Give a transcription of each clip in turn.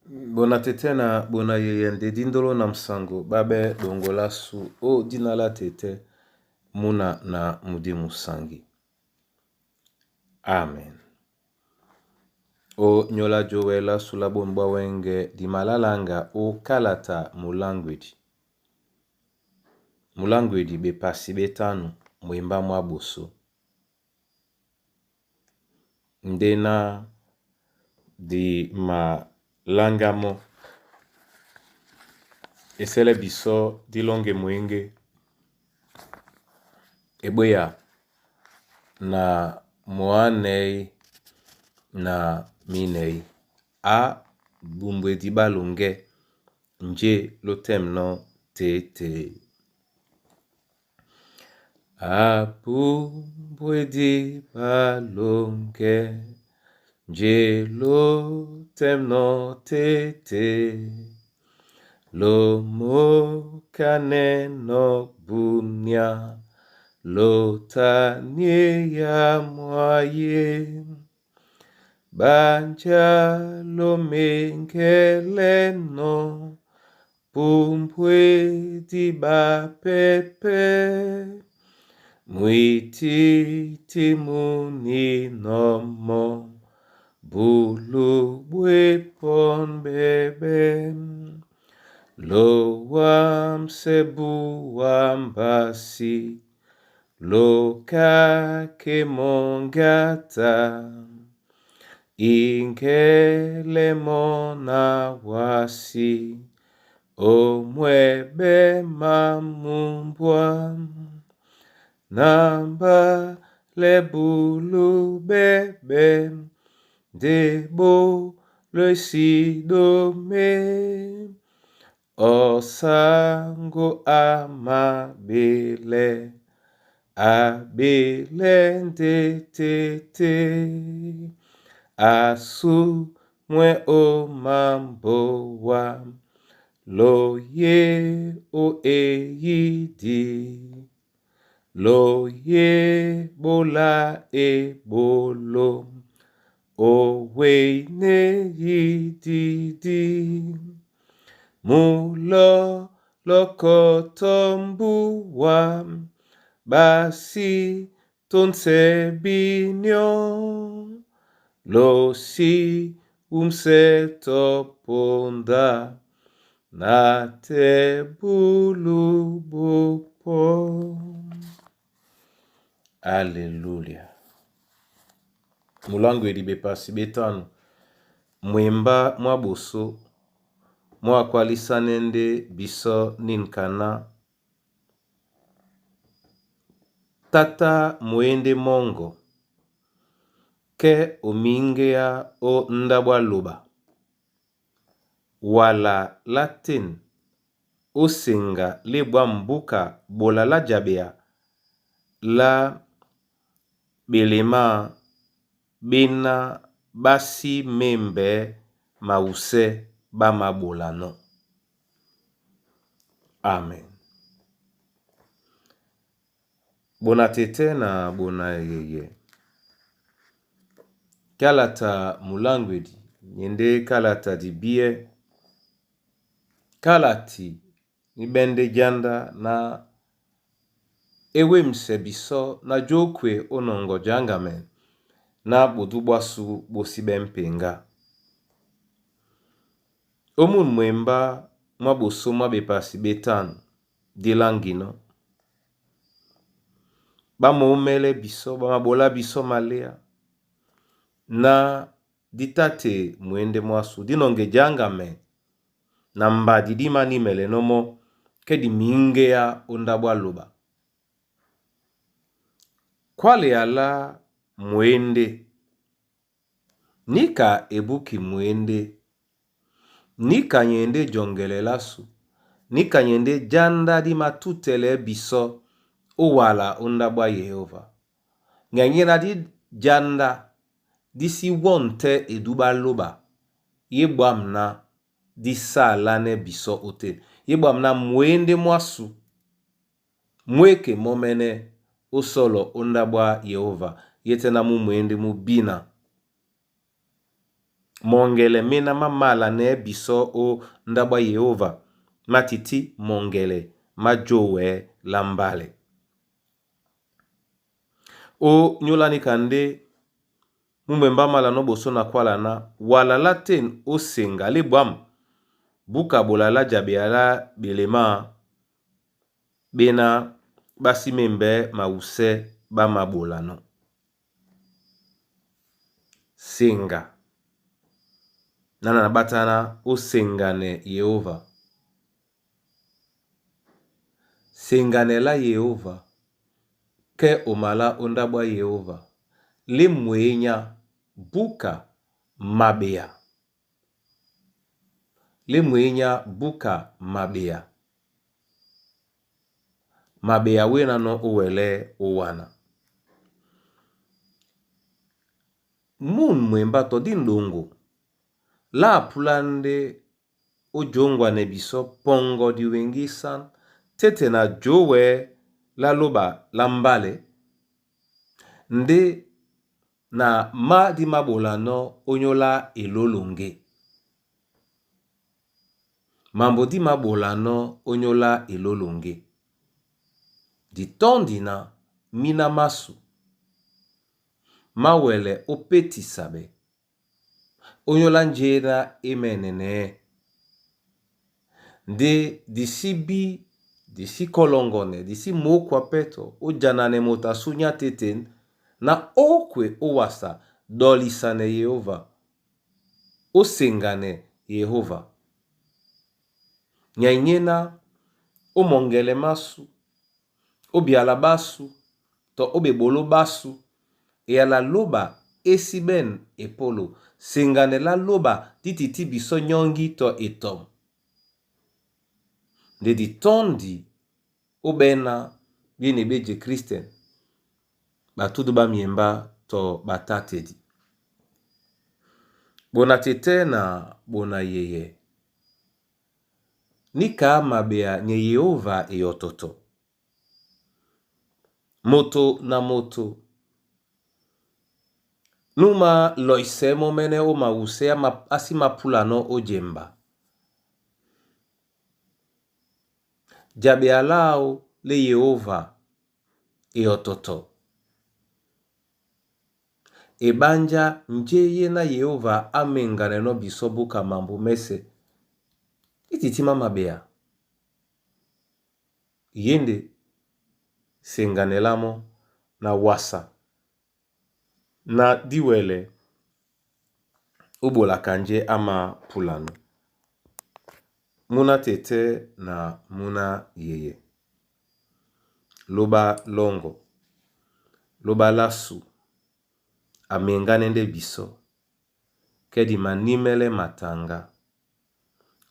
Bona tete na bona yeyende dindolo na msango babe dongola su o dinala tete muna na mudimu sangi. Amen. O nyola jowela sulabonbwa wenge di malalanga o kalata mulangwedi. Mulangwedi be pasi betanu mwimba mwabuso. Ndena di malangamo esele biso dilonge mwenge eboya na moanei na minei a bumbwe di balonge nje lotemno tete a bumbwe di balonge nje lotemno tete lo mokane no bunya lo tanye ya mwaye banja lo mengele no pumpwe di ba pepe mwiti timuni nomo bulu bwe pon bebe lo wamsebu wambasi lo kake mongata inkele mona wasi omwebe mamumbwa namba lebulu bebe debo le sidome osango amabele abele ntetete asu mwe o mambo wa lo ye o eyidi lo ye bola e bolo o we ne yididi mulo lokotombu wa basi tonse binyo lo si toponda na te bulu bopo. Alleluia. Mulangwedi be pasi betanu mwemba mwaboso mwa kwalisanende biso ninkana tata mwende mongo ke omingea o ndabwa loba wala latin osenga lebwa mbuka bola la jabea la belema bena basi membe mause ba mabolano. Amen. Bona tete na bona yeye. Kalata mulangwedi nyende kalata di bie kalati nibende janda na ewe msebiso na jokwe onongo jangamen na bodubwasu bosibempenga. Omun mwemba mwaboso mwabepasi betanu dilangino bama omele biso bama bola biso malea na ditate mwende mwasu dinonge jangame na mbadi di mani mele nomo ke di minge ya ondabwa loba kwale ala mwende nika ebuki mwende nika nyende jongele lasu nika nyende janda di matutele biso owala ondabwa Yehova ngengena di janda disi wonte eduba loba yebwamna disa lane biso ote yebwamna mwende mwasu mweke momene usolo ondabwa Yehova yetena mu mwende mu bina mongele mena mamala ne biso o ndabwa Yehova matiti mongele majowe lambale. O nyolani kande mumemba mala no boso na kwala na wala laten o senga le bwam buka bolala jabeala belema bena basi membe mause ba mabolano. Senga nana na batana o sengane Yehova. Sengane la Yehova ke omala ondabwa Yehova le mwenya buka mabea. Le mwenya buka mabea. Mabea wena no uwele uwana. Mun mwemba to di ndongo. La pulande o jongwa ne biso pongo di wengisan tete na jowe la loba lambale. Nde na ma di mabolano onyola elolonge. Mambo di mabolano onyola elolonge. Di tondina mina masu. Mawele opeti sabe. Onyola njera emenene. De disi bi, disi kolongone, disi mokwa peto, o janane mota sunya teten, na okwe owasa dolisane Yehova. O sengane Yehova. Nyanyena o mongele masu, o bialabasu, to obe bolo basu, e ala loba esiben epolo, sengane la loba tititi biso nyongi to etom. De di tondi o bena bine beje Kristen, batudu ba miemba to batate di. Bona tete na bona yeye. Nika mabea nye Yehova eyototo. Moto na moto. Numa loisemo mene o mausea asima pulano o jemba. Jabe alao le Yehova eyototo. Ebanja njeye na Yehova amengane no bisobuka mambu mese. Ititima mabea. Yende senganelamo na wasa. Na diwele ubola kanje ama pulano. Muna tete na muna yeye. Loba longo. Loba lasu. Amengane nde biso. Kedi manimele matanga.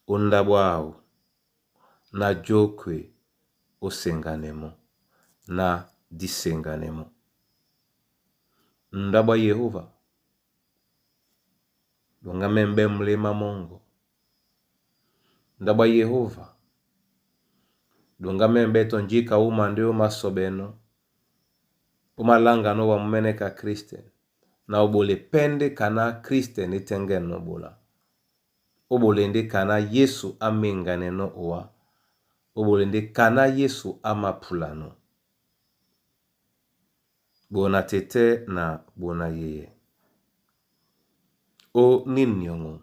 Ondabwao. Na jokwe osenganemo. Na disenganemo. Ndabwa Yehova. Donga membe mlema mongo. Ndabwa Yehova. Donga membe tonjika umandeo masobeno. Umalanga no wa mmeneka Kristen. Na obole pende kana Kristen itengen no bola. Obolende kana Yesu amengane no owa. Obolende kana Yesu amapulano. Bona tete na bona yeye. O ninyongo.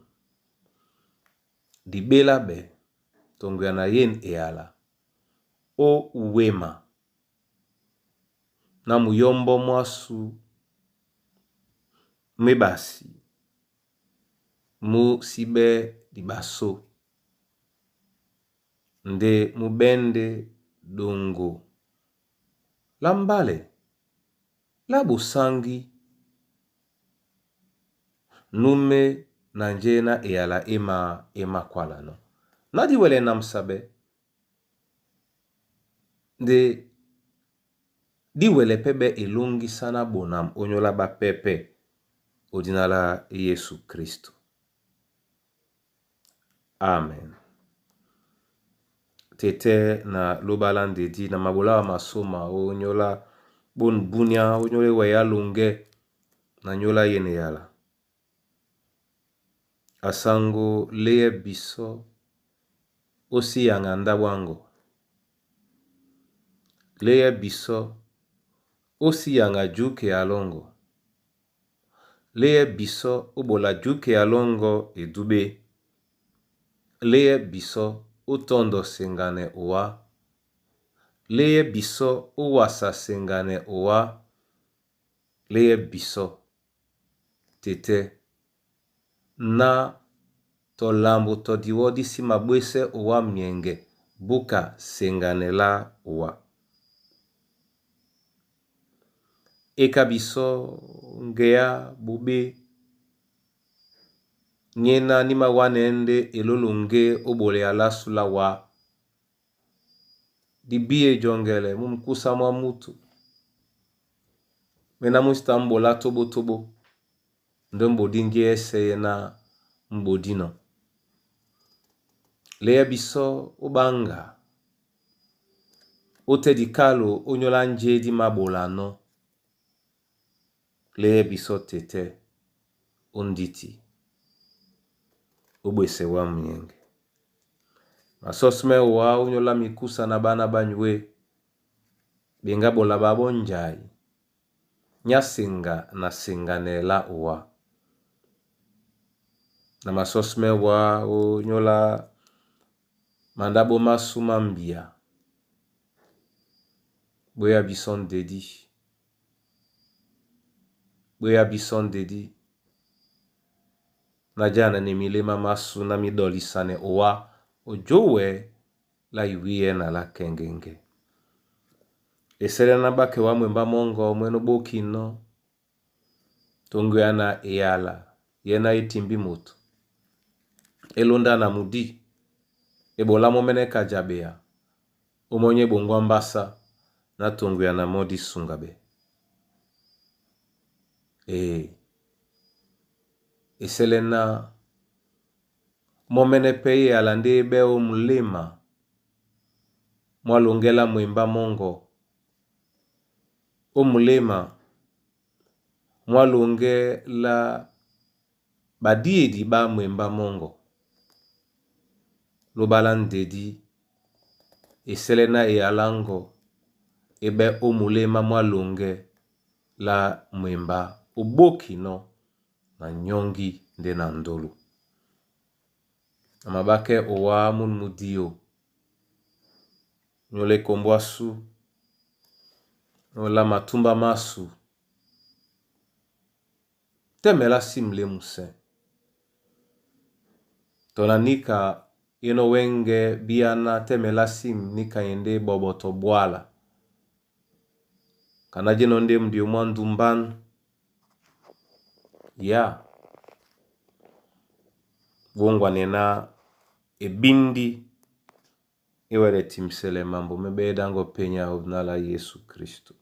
Di bela be. Tongwe na yen eala. O wema. Na muyombo mwasu. Mebasi. Mu sibe di baso. Nde mubende dongo. Lambale. Labu sangi. Nume nanjena eala ema kwala no. Nadi wele namsabe. De di wele pebe elungi sana bonam onyola ba pepe. Odinala Yesu Kristo. Amen. Tete na lobalande di na mabola masoma onyola bon bunya onyole waya lunge na nyola yene yala. asango leye biso osi yanga ndabwango. Leye biso osi yanga juke alongo. Leye biso obola juke alongo edube. Leye biso utondo sengane owa. Leye biso uwasa sengane owa. Leye biso tete na to lambu to diwodi si mabwese owa mienge buka sengane la owa. Eka biso ngea bube nyena nima wanende elolonge obole alasula wa. Dibiye jongele mumkusa mwa mutu. Mena musta mbola tobo tobo. Ndo mbodingi eseye na mbodino. Leye biso ubanga. Ote dikalo onyola nje di mabola no. Leye biso tete unditi. Ubwese wa mnyenge. Masosme wa onyola mikusa na bana banywe. Benga bola babo njai. Nyasinga na singane la uwa. Na masosme wa onyola mandabo masuma mbia. Boya bison dedi. Boya bison dedi. Na jana ni milema masu na midoli sane uwa. Ojowe la iwiye na la kengenge. Esele na bake wa mwemba mongo mweno boki no. Tongu yana eyala. Yena itimbi mutu. Elonda na mudi. Ebola momene kajabea. Umonye bongwa mbasa. Na tongu yana modi sungabe. Esele na momene peye alande beo mlima. Mwalongela mwemba mongo. Mulema mwalonge la badiedi ba mwemba mongo. Lobala ndedi eselena e alango ebe mulema mwalonge la mwemba uboki no na nyongi nde na ndolu. Amabake owa mun mudio. Nyole kombwasu. Ola matumba masu. Temela simle muse. Tonanika yeno wenge biana temela sim nika yende boboto bwala. Kanaje nonde mdiyo mwandumban. Ya. Vongwa nena ebindi. Iwere timsele mambo mebedango penya obnala Yesu Kristo.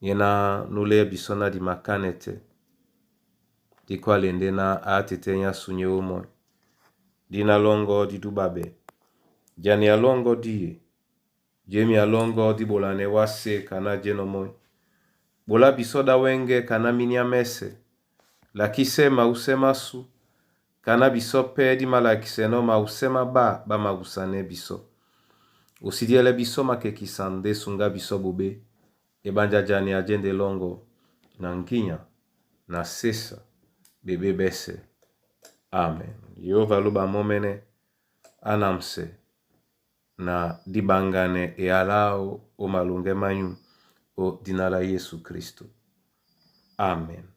Yena nule bisona di makanete. Di kwa lende na atete nya sunye umo. Dina longo di dubabe. Jani alongo di. Jemi alongo di bolane wase kana jenomoy. Bola bisoda wenge kana minyamese. Lakise mausema su. Kana biso pe di malakise no mausema ba magusane biso. Usidiele biso makekisande sunga biso bube. Ebanja jani agende longo na nginya na sesa bebe bese. Amen. Yehova luba momene anamse na dibangane e alao o malunge manyu o dinala Yesu Kristo. Amen.